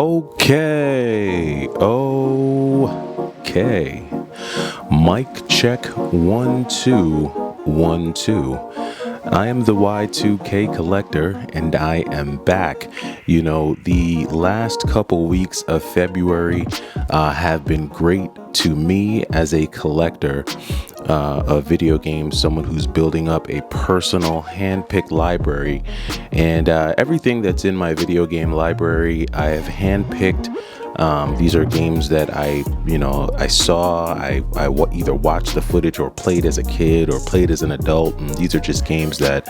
Okay. Mic check 1 2 1 2. I am the Y2K collector and I am back. The last couple weeks of February have been great to me as a collector of video games, someone who's building up a personal hand-picked library. And everything that's in my video game library, I have hand-picked. These are games that I saw, I either watched the footage or played as a kid or played as an adult. And these are just games that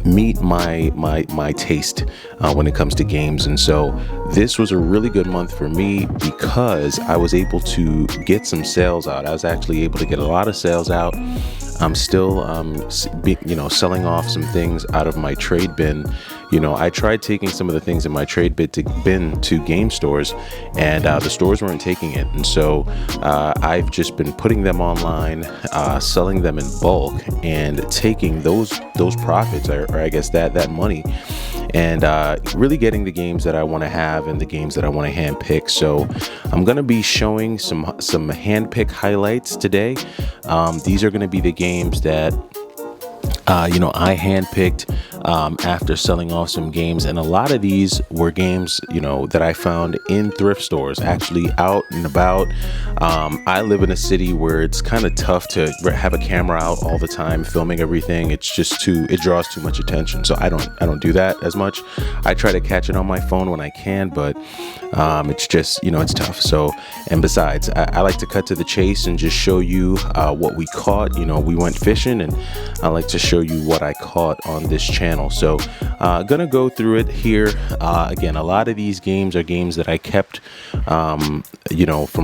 meet my taste when it comes to games. And so this was a really good month for me because I was able to get some sales out. I was actually able to get a lot of sales out. I'm still, selling off some things out of my trade bin. I tried taking some of the things in my trade bin to game stores, and the stores weren't taking it. And so I've just been putting them online, selling them in bulk, and taking those profits, or I guess that money, and really getting the games that I want to have and the games that I want to hand pick. So I'm going to be showing some hand pick highlights today. These are going to be the games that I handpicked after selling off some games, and a lot of these were games that I found in thrift stores, actually out and about. I live in a city where it's kind of tough to have a camera out all the time filming everything. It draws too much attention, so I don't do that as much. I try to catch it on my phone when I can, but it's just it's tough. So, and besides, I like to cut to the chase and just show you what we caught. We went fishing, and I like to show you what I caught on this channel. So gonna go through it here. Again, a lot of these games are games that I kept from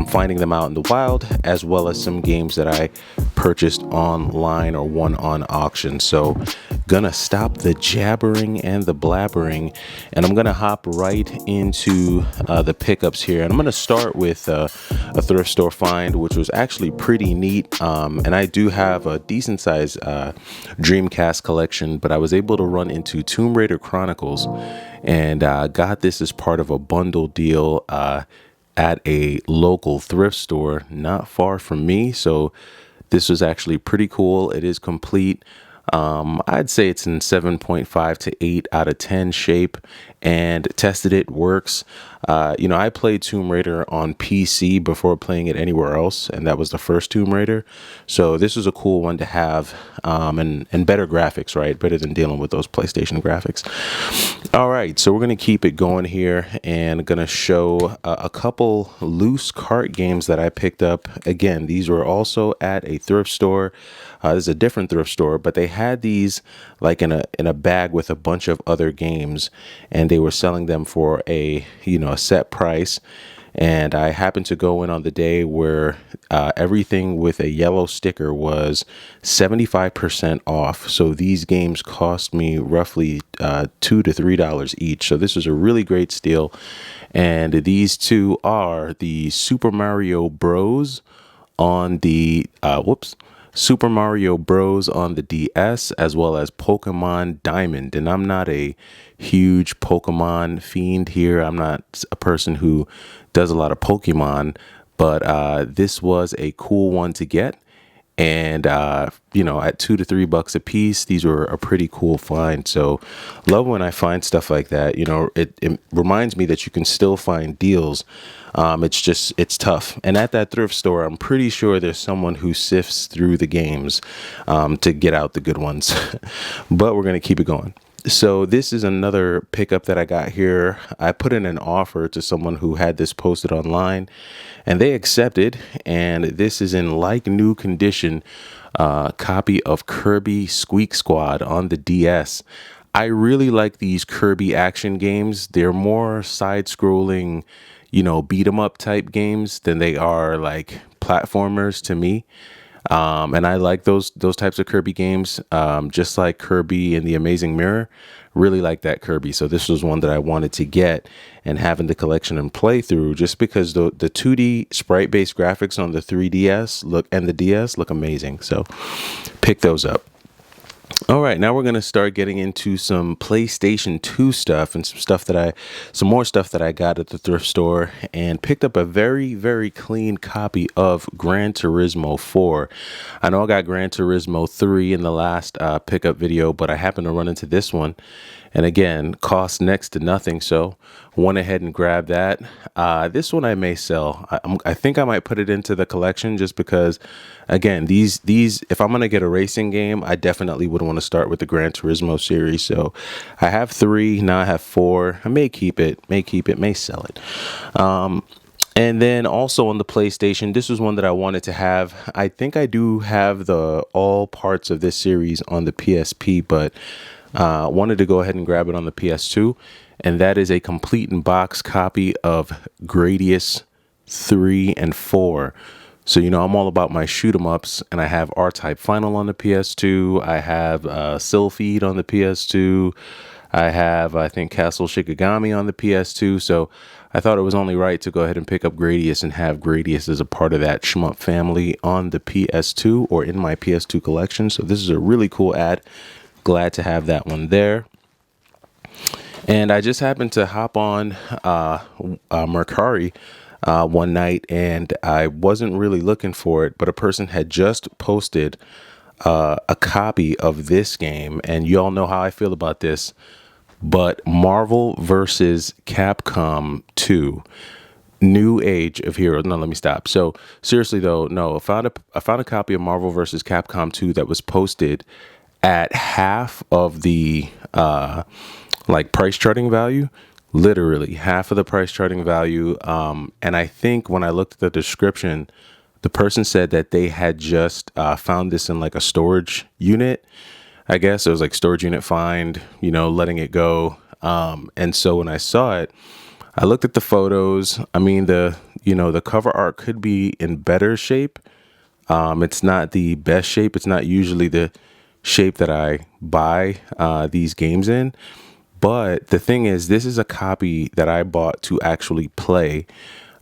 finding them out in the wild, as well as some games that I purchased online or won on auction. So gonna stop the jabbering and the blabbering, and I'm gonna hop right into the pickups here. And I'm gonna start with a thrift store find, which was actually pretty neat. And I do have a decent size Dreamcast collection, but I was able to run into Tomb Raider Chronicles, and got this as part of a bundle deal at a local thrift store not far from me. So this was actually pretty cool. It is complete. I'd say it's in 7.5 to 8 out of 10 shape, and tested it, works. I played Tomb Raider on PC before playing it anywhere else, and that was the first Tomb Raider. So this was a cool one to have, and better graphics, right? Better than dealing with those PlayStation graphics. All right, so we're going to keep it going here and going to show a couple loose cart games that I picked up. Again, these were also at a thrift store. This is a different thrift store, but they had these like in a bag with a bunch of other games, and they were selling them for a set price. And I happened to go in on the day where everything with a yellow sticker was 75% off. So these games cost me roughly $2 to $3 each. So this was a really great steal. And these two are the Super Mario Bros. On the Super Mario Bros. On the DS, as well as Pokemon Diamond. And I'm not a huge Pokemon fiend here. I'm not a person who does a lot of Pokemon, but this was a cool one to get. And, at $2 to $3 a piece, these were a pretty cool find. So love when I find stuff like that. It reminds me that you can still find deals. It's tough. And at that thrift store, I'm pretty sure there's someone who sifts through the games to get out the good ones. But we're going to keep it going. So this is another pickup that I got here. I put in an offer to someone who had this posted online, and they accepted. And this is in like new condition, copy of Kirby Squeak Squad on the DS. I really like these Kirby action games. They're more side-scrolling, beat 'em up type games than they are like platformers to me. And I like those types of Kirby games, just like Kirby and the Amazing Mirror. Really like that Kirby. So this was one that I wanted to get and have in the collection and play through, just because the 2D sprite-based graphics on the 3DS and the DS look amazing. So pick those up. All right, now we're going to start getting into some PlayStation 2 stuff and some more stuff that I got at the thrift store, and picked up a very, very clean copy of Gran Turismo 4. I know I got Gran Turismo 3 in the last pickup video, but I happened to run into this one. And again, cost next to nothing, so went ahead and grabbed that. This one I may sell. I think I might put it into the collection just because, again, these if I'm gonna get a racing game, I definitely would want to start with the Gran Turismo series. So I have 3, now I have 4. I may keep it, may sell it. And then also on the PlayStation, this was one that I wanted to have. I think I do have the all parts of this series on the PSP, but wanted to go ahead and grab it on the PS2, and that is a complete in box copy of Gradius 3 and 4. So, you know, I'm all about my shoot 'em ups, and I have R-Type Final on the PS2. I have Sylpheed on the PS2. I have, I think, Castle Shikigami on the PS2. So I thought it was only right to go ahead and pick up Gradius and have Gradius as a part of that shmup family on the PS2 or in my PS2 collection. So this is a really cool ad. Glad to have that one there. And I just happened to hop on Mercari one night, and I wasn't really looking for it, but a person had just posted a copy of this game, and you all know how I feel about this, but Marvel versus Capcom 2. New Age of Heroes. No, let me stop. So seriously though, no, I found a copy of Marvel versus Capcom 2 that was posted at half of the like price charting value, literally half of the price charting value. And I think when I looked at the description, the person said that they had just found this in like a storage unit. I guess it was like storage unit find, you know, letting it go. And so when I saw it, I looked at the photos. I mean, the cover art could be in better shape. It's not the best shape. It's not usually the shape that I buy these games in. But the thing is, this is a copy that I bought to actually play.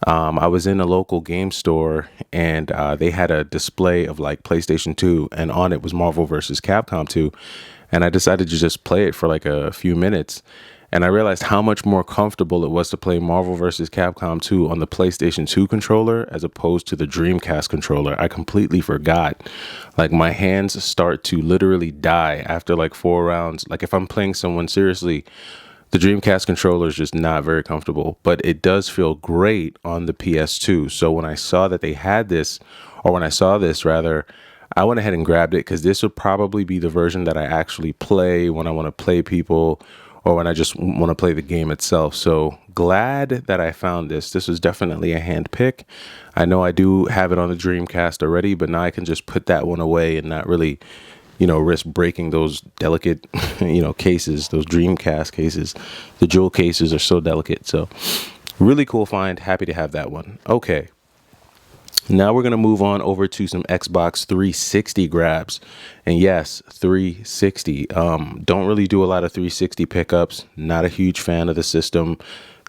I was in a local game store, and they had a display of like PlayStation 2, and on it was Marvel vs. Capcom 2. And I decided to just play it for like a few minutes. And I realized how much more comfortable it was to play Marvel vs. Capcom 2 on the PlayStation 2 controller as opposed to the Dreamcast controller. I completely forgot. Like, my hands start to literally die after like 4 rounds. Like, if I'm playing someone seriously, the Dreamcast controller is just not very comfortable, but it does feel great on the PS2. So when I saw that they had this, or when I saw this rather, I went ahead and grabbed it because this would probably be the version that I actually play when I want to play people, or when I just want to play the game itself. So glad that I found this. This was definitely a hand pick. I know I do have it on the Dreamcast already, but now I can just put that one away and not really, you know, risk breaking those delicate, you know, cases, those Dreamcast cases. The jewel cases are so delicate. So really cool find. Happy to have that one. Okay. Now we're going to move on over to some Xbox 360 grabs. And yes, 360. Don't really do a lot of 360 pickups. Not a huge fan of the system.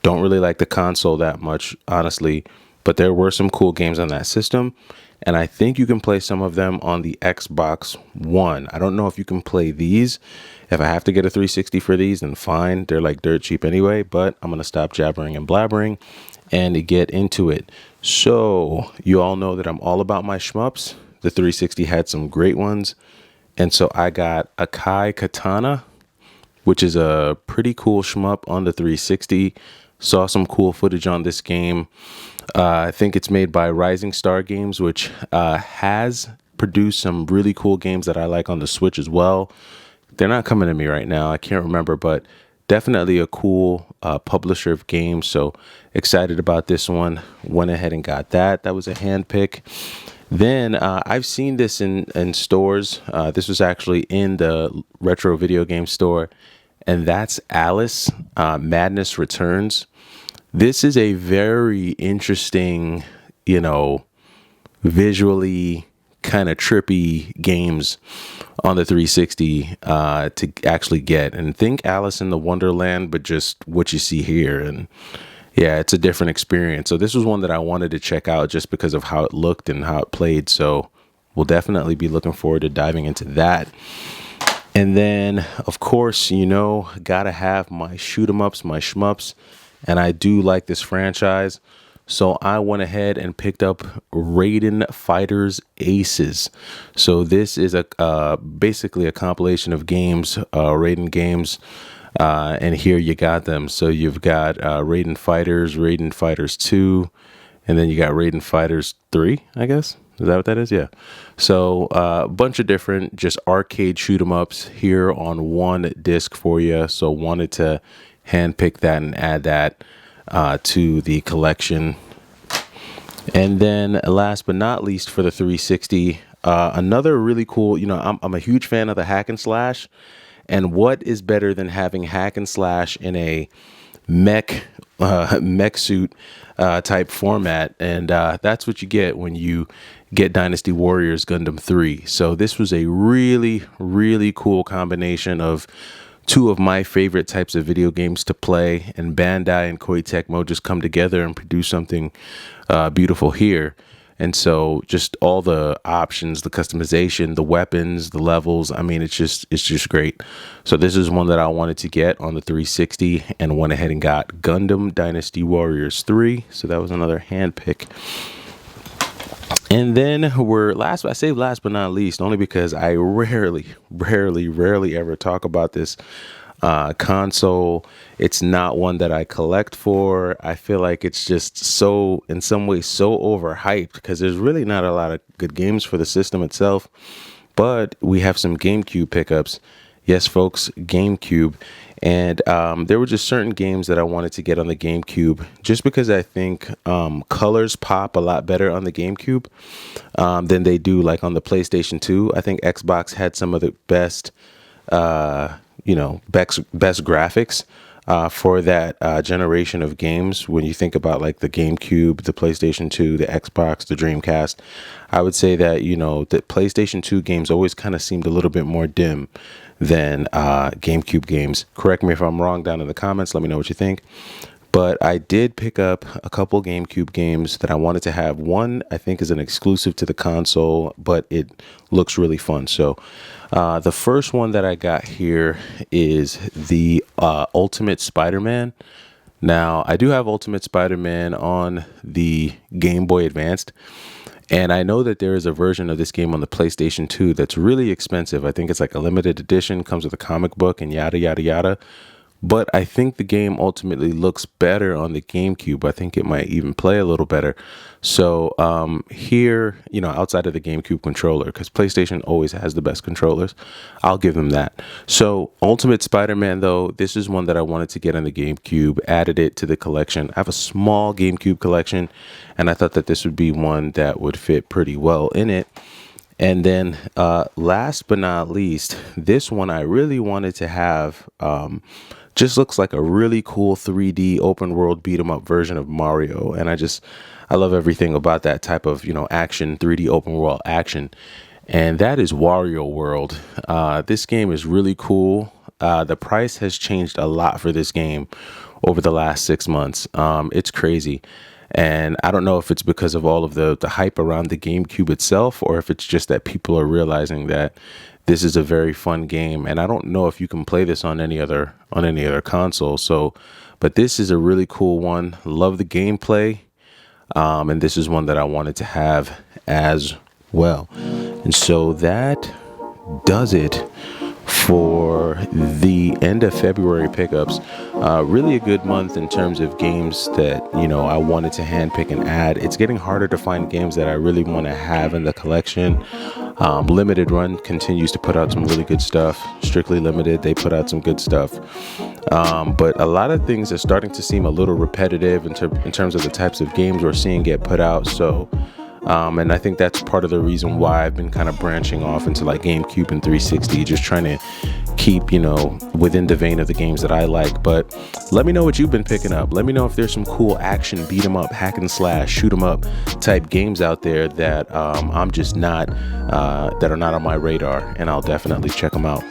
Don't really like the console that much, honestly. But there were some cool games on that system. And I think you can play some of them on the Xbox One. I don't know if you can play these. If I have to get a 360 for these, then fine. They're like dirt cheap anyway. But I'm going to stop jabbering and blabbering and get into it. So you all know that I'm all about my shmups. The 360 had some great ones. And so I got Akai Katana, which is a pretty cool shmup on the 360. Saw some cool footage on this game. I think it's made by Rising Star Games, which has produced some really cool games that I like on the Switch as well. They're not coming to me right now. I can't remember, but definitely a cool publisher of games. So excited about this one. Went ahead and got that. That was a hand pick. Then I've seen this in stores. This was actually in the retro video game store. And that's Alice Madness Returns. This is a very interesting, you know, visually kind of trippy games on the 360 to actually get. And think Alice in the Wonderland, but just what you see here. And yeah, it's a different experience. So this was one that I wanted to check out just because of how it looked and how it played. So we'll definitely be looking forward to diving into that. And then, of course, you know, gotta have my shoot 'em ups, my shmups, and I do like this franchise. So I went ahead and picked up Raiden Fighters Aces. So this is a basically a compilation of games, Raiden games, and here you got them. So you've got Raiden Fighters 2, and then you got Raiden Fighters 3, I guess. Is that what that is? Yeah. So a bunch of different just arcade shoot 'em ups here on one disc for you. So wanted to handpick that and add that to the collection. And then last but not least for the 360, another really cool, you know, I'm a huge fan of the hack and slash. And what is better than having hack and slash in a mech suit type format? And that's what you get when you get Dynasty Warriors Gundam 3. So this was a really, really cool combination of two of my favorite types of video games to play, and Bandai and Koei Tecmo just come together and produce something beautiful here. And so just all the options, the customization, the weapons, the levels, I mean, it's just great. So this is one that I wanted to get on the 360 and went ahead and got Gundam Dynasty Warriors 3. So that was another hand pick. And then I say last but not least, only because I rarely ever talk about this console. It's not one that I collect for. I feel like it's just so, in some ways, so overhyped because there's really not a lot of good games for the system itself. But we have some GameCube pickups. Yes, folks, GameCube. And there were just certain games that I wanted to get on the GameCube just because I think colors pop a lot better on the GameCube than they do like on the PlayStation 2. I think Xbox had some of the best, best graphics for that generation of games. When you think about like the GameCube, the PlayStation 2, the Xbox, the Dreamcast, I would say that, you know, the PlayStation 2 games always kind of seemed a little bit more dim than GameCube games. Correct me if I'm wrong down in the comments. Let me know what you think. But I did pick up a couple GameCube games that I wanted to have. One, I think, is an exclusive to the console, but it looks really fun. So the first one that I got here is the Ultimate Spider-Man. Now, I do have Ultimate Spider-Man on the Game Boy Advanced. And I know that there is a version of this game on the PlayStation 2 that's really expensive. I think it's like a limited edition, comes with a comic book and yada, yada, yada. But I think the game ultimately looks better on the GameCube. I think it might even play a little better. So here, you know, outside of the GameCube controller, because PlayStation always has the best controllers, I'll give them that. So Ultimate Spider-Man, though, this is one that I wanted to get on the GameCube, added it to the collection. I have a small GameCube collection, and I thought that this would be one that would fit pretty well in it. And then last but not least, this one I really wanted to have. Just looks like a really cool 3D open world beat 'em up version of Mario. And I love everything about that type of, you know, action, 3D open world action. And that is Wario World. This game is really cool. The price has changed a lot for this game over the last 6 months. It's crazy. And I don't know if it's because of all of the hype around the GameCube itself, or if it's just that people are realizing that this is a very fun game. And I don't know if you can play this on any other console. So, but this is a really cool one. Love the gameplay. And this is one that I wanted to have as well. And so that does it for the end of February pickups. Really a good month in terms of games that, you know, I wanted to handpick and add. It's getting harder to find games that I really want to have in the collection. Limited Run continues to put out some really good stuff. Strictly Limited, they put out some good stuff. But a lot of things are starting to seem a little repetitive in terms of the types of games we're seeing get put out. So and I think that's part of the reason why I've been kind of branching off into like GameCube and 360, just trying to keep, you know, within the vein of the games that I like. But let me know what you've been picking up. Let me know if there's some cool action, beat 'em up, hack and slash, shoot 'em up type games out there that I'm just not, that are not on my radar, and I'll definitely check them out.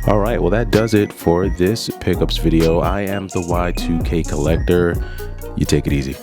All right, well, that does it for this pickups video. I am the Y2K Collector. You take it easy.